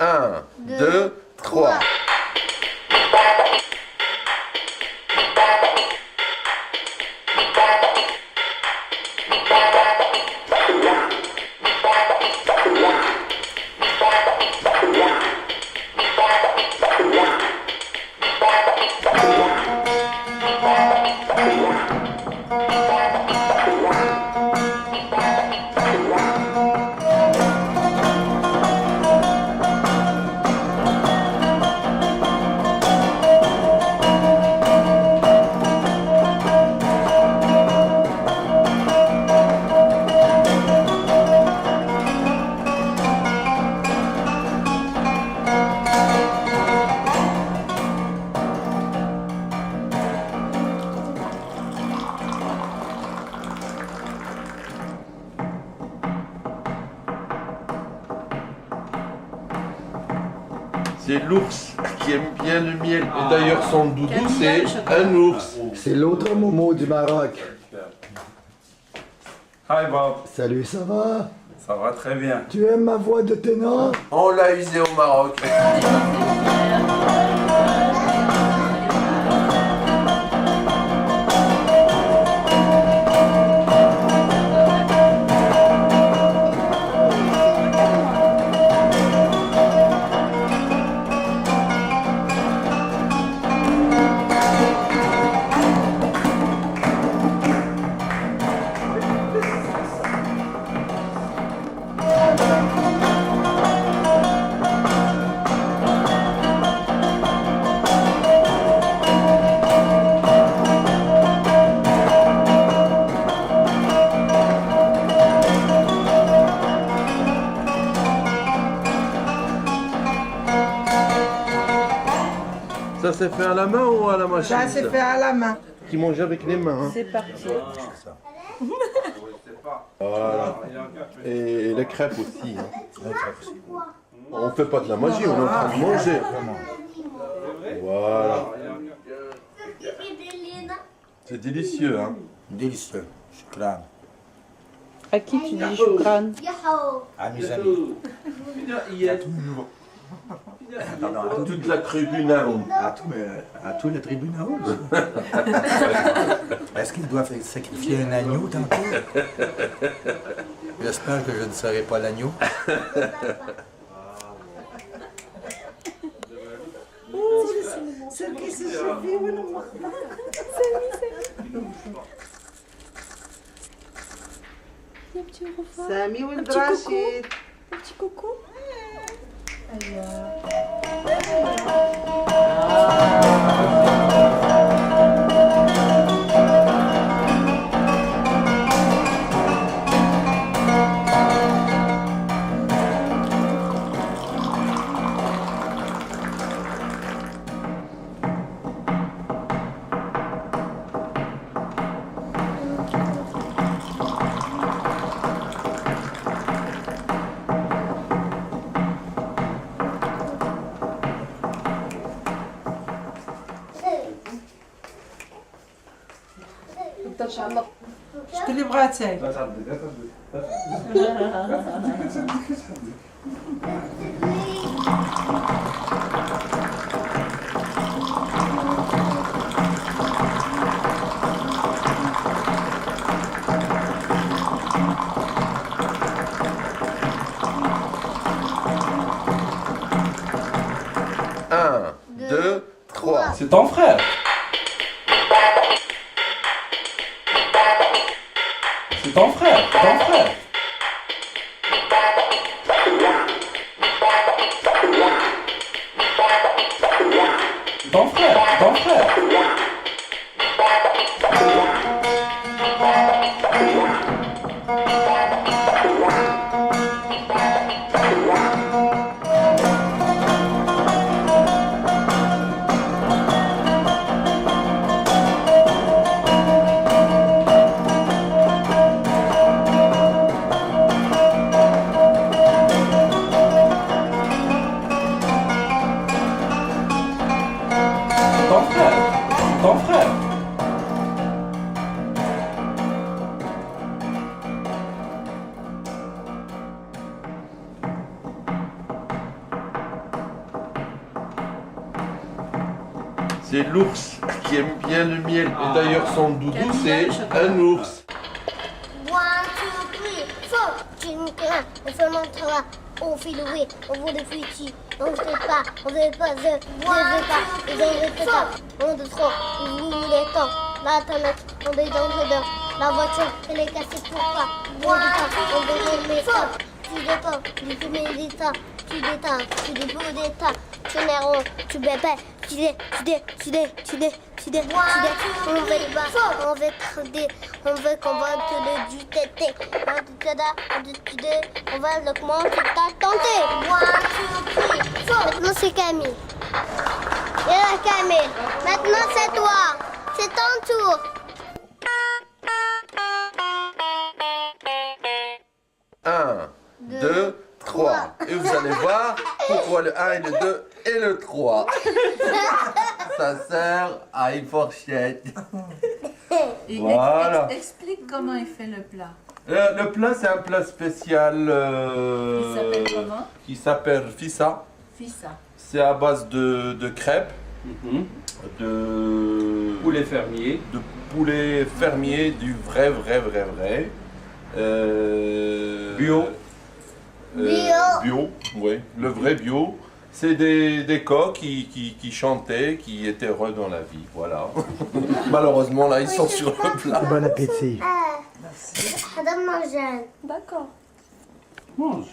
Un, deux, trois. C'est l'ours qui aime bien le miel. Et d'ailleurs, son doudou, c'est un ours. C'est l'autre Momo du Maroc. Hi Bob, Salut, ça va? ça va très bien. Tu aimes ma voix de ténor? On l'a usé au Maroc. Ça s'est fait à la main ou à la machine? Ça s'est fait à la main. Qui mange avec les mains. Hein. C'est parti. Voilà. Et les crêpes aussi. Hein. On fait pas de la magie, on est en train de manger. Voilà. C'est délicieux, hein. Délicieux. Shukran. À qui tu dis choukran? À mes amis. Toute la tribunal. À tous les tribunaux. Est-ce qu'ils doivent sacrifier un agneau tantôt? J'espère que je ne serai pas l'agneau. Sami Ould Rachid. Un petit coucou. شكون اللي بغا تاي؟ Un, deux, trois. C'est ton frère. C'est ton frère, ton frère. Ton frère, ton frère. Ton frère. C'est l'ours qui aime bien le miel. Et d'ailleurs, son doudou, c'est un ours. 1, 2, 3, 4. Tu me crains, on se montrera. On fait louer, on vaut des fruits. On ne sait pas, on ne veut pas, je ne veux pas, je ne veux pas. On de trop, vous voulez tant. La tonnette, on est dans dedans. La voiture, elle est cassée pourquoi? On veut les femmes. Tu détends, tu fais des tas. Tu détends, tu déposes des tas. Tu n'es tu bébé, tu on veut pas, on veut creuser, on veut qu'on va te le du tété. On va le comment tu t'as tenté. 1, 2, 3, 4. Maintenant c'est Camille. Et là Camille, maintenant c'est toi. C'est ton tour. Un, 2, 3. Et vous allez voir pourquoi le 1 et le 2 et le 3. Ça sert à une fourchette. Et Voilà. explique comment il fait le plat. Le plat, c'est un plat spécial Il s'appelle comment? qui s'appelle fissa. Fissa. C'est à base de crêpes, de Poulet fermier. de poulet fermier, du vrai. Bio. Bio, oui, le vrai bio. C'est des coqs qui chantaient, qui étaient heureux dans la vie, voilà. Malheureusement, là, ils sont sur le plat. Bon appétit. Madame Marjane. D'accord. Mange.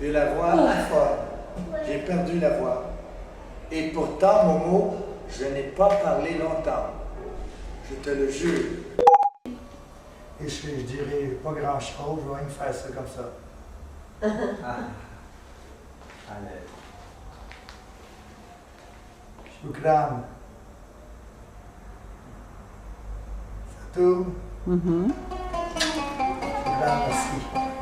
Et la voix fort. J'ai perdu la voix. Et pourtant, Momo, je n'ai pas parlé longtemps. Je te le jure. Et je dirais pas grand-chose, je vais me faire ça comme ça. Allez. Shukran. Ça tourne? Shukran, merci.